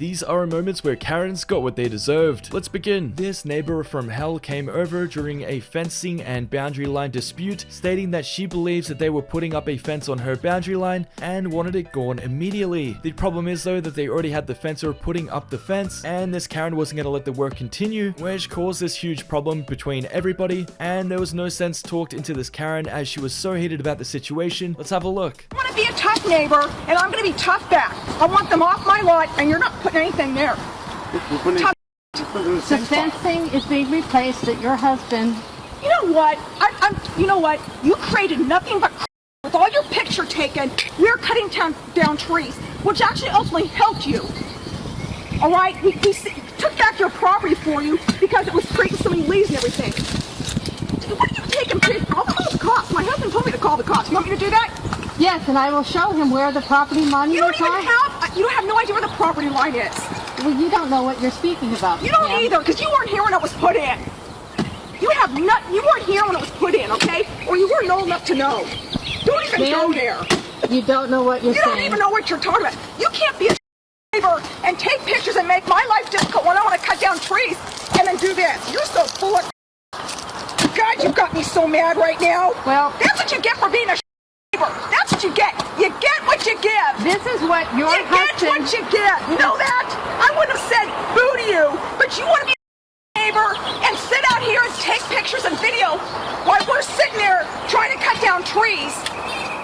These are moments where Karens got what they deserved. Let's begin. This neighbor from hell came over during a fencing and boundary line dispute, stating that she believes that they were putting up a fence on her boundary line and wanted it gone immediately. The problem is though that they already had the fencer putting up the fence, and this Karen wasn't going to let the work continue, which caused this huge problem between everybody, and there was no sense talked into this Karen as she was so heated about the situation. Let's have a look. I want to be a tough neighbor, and I'm going to be tough back. I want them off my lot, and you're not putting anything there. The fencing is being replaced at your husband. You know what? You know what? You created nothing but with all your picture taken. We're cutting down trees, which actually ultimately helped you. All right? We took back your property for you because it was creating so many leaves and everything. What are you taking pictures? I'll call the cops. My husband told me to call the cops. You want me to do that? Yes, and I will show him where the property line is. You don't have no idea where the property line is. Well, you don't know what you're speaking about. You don't either, because you weren't here when it was put in. You weren't here when it was put in, okay? Or you weren't old enough to know. Don't even go there. You don't know what you're saying. You don't even know what you're talking about. You can't be a neighbor and take pictures and make my life difficult when I want to cut down trees and then do this. You're so full of God, you've got me so mad right now. Well, that's what you get for being a neighbor. That's what you get. You get what you give. This is what your husband... You get what you get. You know that? I wouldn't have said boo to you, but you want to be a neighbor and sit out here and take pictures and video while we're sitting there trying to cut down trees.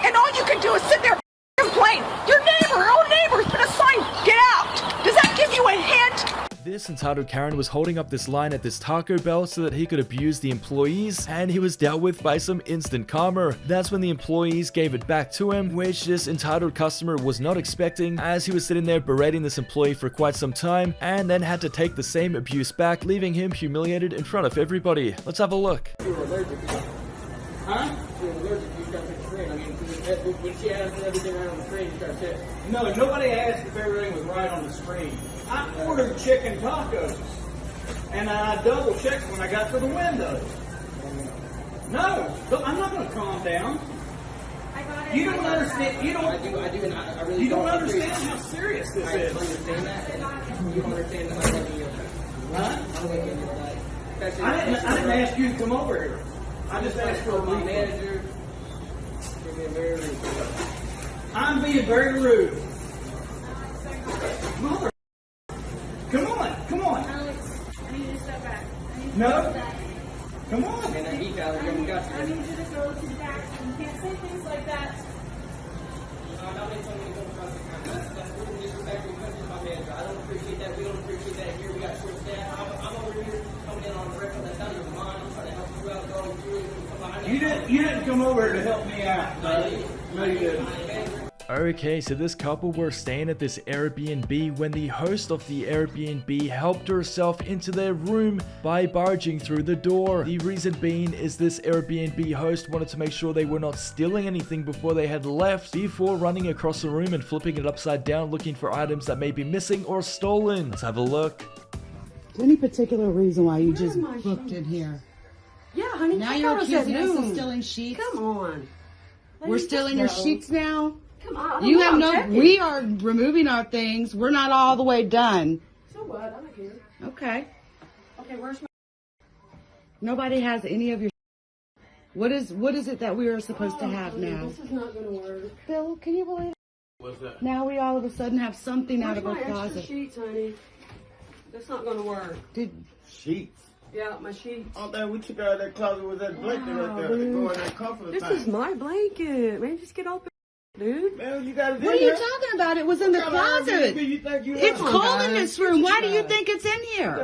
And all you can do is sit there and complain. Your own neighbor's been assigned, get out. Does that give you a hint? This entitled Karen was holding up this line at this Taco Bell so that he could abuse the employees, and he was dealt with by some instant karma. That's when the employees gave it back to him, which this entitled customer was not expecting, as he was sitting there berating this employee for quite some time, and then had to take the same abuse back, leaving him humiliated in front of everybody. Let's have a look. You were allergic. Huh? You were allergic. You start taking screen. I mean, when she asked everything right on the screen, you start saying, no, nobody asked if everything was right on the screen. I ordered chicken tacos, and I double checked when I got to the windows. No, I'm not going to calm down. You don't understand. You don't. I do, and I really don't understand how serious this is. I understand that. You don't understand that. Huh? I didn't ask you to come over here. I just asked for my manager. You're being very rude. I'm being very rude. Mother. Come on. Alex, I need you to step back. No. Come on. I need you to go to the back. You can't say things like that. Nobody told me to go across the counter. That's really disrespectful. Country my manager. I don't appreciate that. We don't appreciate that here. We got short staff. I'm over here coming in on a record that's not even mine. I'm trying to help you out, going through it. You didn't come over here to help me out. No, you didn't. Okay, so this couple were staying at this Airbnb when the host of the Airbnb helped herself into their room by barging through the door. The reason being is this Airbnb host wanted to make sure they were not stealing anything before they had left, before running across the room and flipping it upside down looking for items that may be missing or stolen. Let's have a look. Any particular reason why you just booked in here? Yeah, honey. Now you're accusing us of stealing sheets? Come on. We're stealing your sheets now? Come on. You have no... We are removing our things. We're not all the way done. So what? I don't care. Okay. Okay, where's my... Nobody has any of your... What is it that we are supposed to have now? This is not going to work. Bill, can you believe it? What's that? Now we all of a sudden have something out of our Where's my closet. extra sheets, honey? That's not going to work. Sheets. Yeah, my sheets. Oh, man, we took out that closet with that blanket right there to go in that comfort This thing. is my blanket. Man, just get open, dude. Man, you got it in What are you there. talking about? It was in the closet. It's cold in this room. Why do you think it's in here?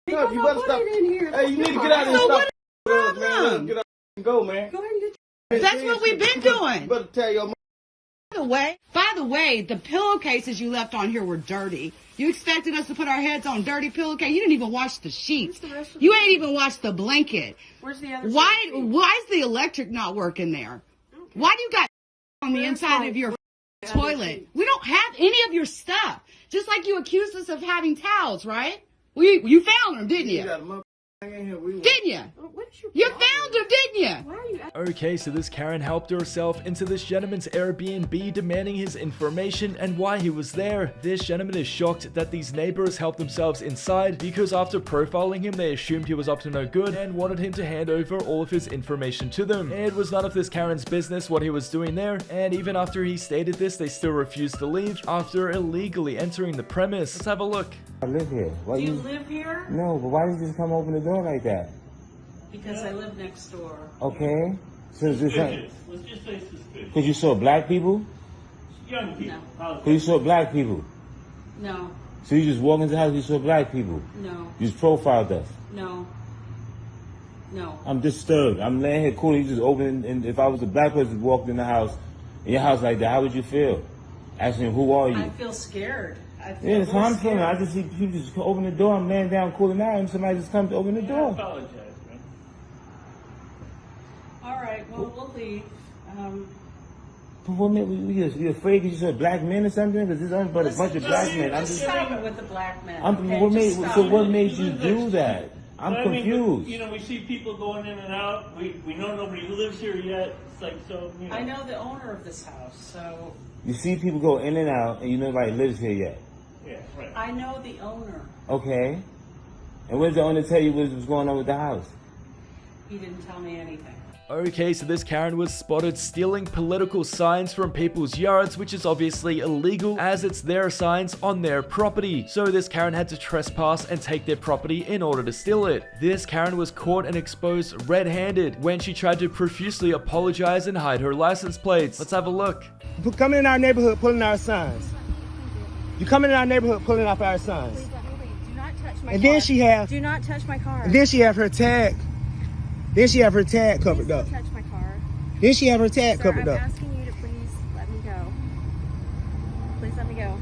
You better stop. It in here. Hey, you need to get out of here. So Stop. what is the problem? Man, get out and go, man. Go ahead and get That's what we've been doing. You better tell your By the way, the pillowcases you left on here were dirty. You expected us to put our heads on dirty pillowcase. You didn't even wash the sheets. You ain't even washed the blanket. Where's the other Why is the electric not working there? Why do you got on the inside of your toilet? We don't have any of your stuff. Just like you accused us of having towels, right? You found them, didn't you? Didn't you? What is your You problem? found her, didn't you? Why are you Okay, so this Karen helped herself into this gentleman's Airbnb, demanding his information and why he was there. This gentleman is shocked that these neighbors helped themselves inside because after profiling him, they assumed he was up to no good and wanted him to hand over all of his information to them. It was none of this Karen's business what he was doing there, and even after he stated this, they still refused to leave after illegally entering the premise. Let's have a look. I live here. Why Do you live here? No, but why did you just come open the door like that? Because I live next door. Okay. So is this Let's just say suspicious. because you saw black people? Young people. No. Because you saw black people. No, So you just walk into the house, you saw black people. no, You just profiled us. no, no. I'm disturbed. I'm laying here cool. You just open, and if I was a black person who walked in the house, in your house like that, how would you feel? Asking, who are you? I feel scared. I feel Yeah, that's how I'm scared. feeling. I just see people just open the door. I'm laying down cooling out, and somebody just comes to open the I door. apologize, man. All right, well, we'll leave. But what made you afraid because you saw black men or something? Because there's nothing but a bunch of black men. I'm Just just. stop it with the black men. I'm, okay? what Just made, stop so it. what made you do that? I'm But I mean, confused. you know, we see people going in and out. We know nobody lives here yet. It's like, so, you know. I know the owner of this house, so You see people go in and out, and you know nobody lives here yet. Yeah, right. I know the owner. Okay. And what did the owner tell you what was going on with the house? He didn't tell me anything. Okay, so this Karen was spotted stealing political signs from people's yards, which is obviously illegal as it's their signs on their property. So this Karen had to trespass and take their property in order to steal it. This Karen was caught and exposed red-handed when she tried to profusely apologize and hide her license plates. Let's have a look. You come in our neighborhood pulling our signs. You come in our neighborhood pulling off our signs. Please let me leave. Do not touch my And car. then she have, Do not touch my car. and then she have her tag. Then she have her tag Please covered don't up. touch my car. Then she have her tag Sir, covered I'm up. asking you to please let me go. Please let me go.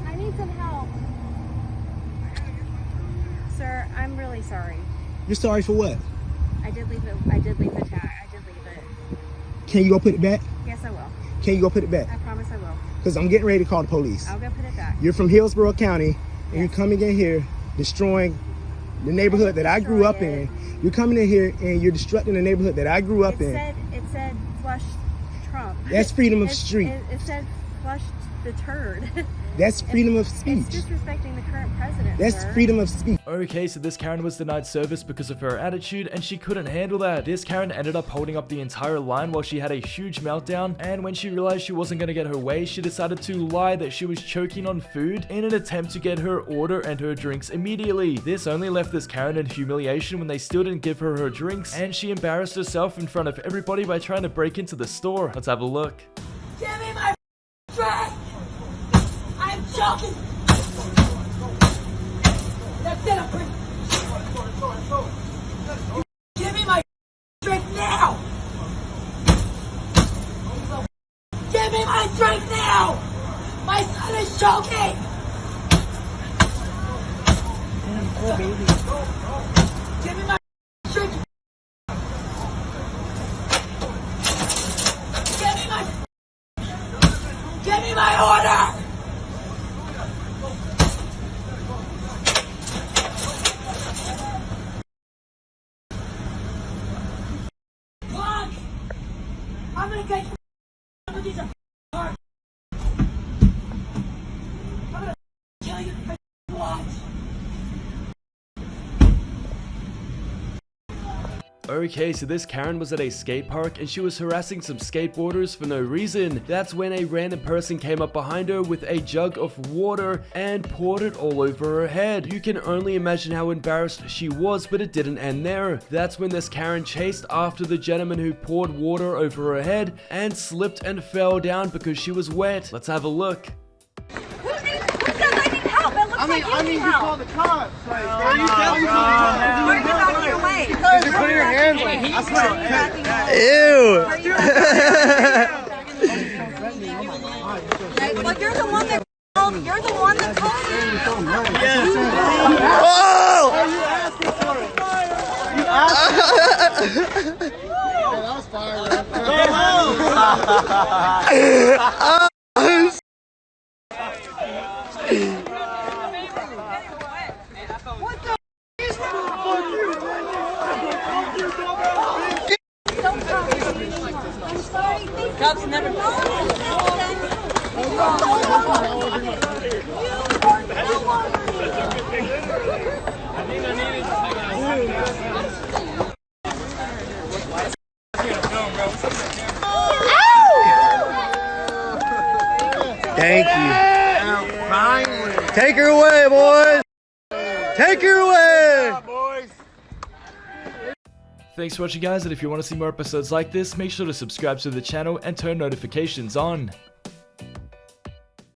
I need some help. Sir, I'm really sorry. You're sorry for what? I did leave the tag. I did leave it. Can you go put it back? Yes, I will. Can you go put it back? I promise I will. Because I'm getting ready to call the police. I'll go put it back. You're from Hillsborough County, and you're coming in here destroying the neighborhood that I grew up in. You're coming in here and you're destructing the neighborhood that I grew up in. It said flush Trump. That's freedom of street. It said flush the turd. That's freedom of It's speech. disrespecting the current president, That's sir. freedom of speech. Okay, so this Karen was denied service because of her attitude and she couldn't handle that. This Karen ended up holding up the entire line while she had a huge meltdown, and when she realized she wasn't gonna get her way, she decided to lie that she was choking on food in an attempt to get her order and her drinks immediately. This only left this Karen in humiliation when they still didn't give her her drinks, and she embarrassed herself in front of everybody by trying to break into the store. Let's have a look. Give me my drink! I'm joking! That's it, I'm pretty... Give me my drink now! Give me my drink now! My son is choking! Give me my drink! Give me my order! Fuck! I'm gonna get you. These are hard. I'm gonna kill you. What? Okay, so this Karen was at a skate park and she was harassing some skateboarders for no reason. That's when a random person came up behind her with a jug of water and poured it all over her head. You can only imagine how embarrassed she was, but it didn't end there. That's when this Karen chased after the gentleman who poured water over her head and slipped and fell down because she was wet. Let's have a look. Who says I need help? It looks like you need help. the cops. Like, you said you Why are you out of your way? put your hands on me. I swear. Well, you're the one that called. You're the one that called me. Oh! You asking for it. You asking for it. That was fire. What the? Love's never. Thank you. Take her away, boys. Take her away. Thanks for watching, guys, and if you want to see more episodes like this, make sure to subscribe to the channel and turn notifications on.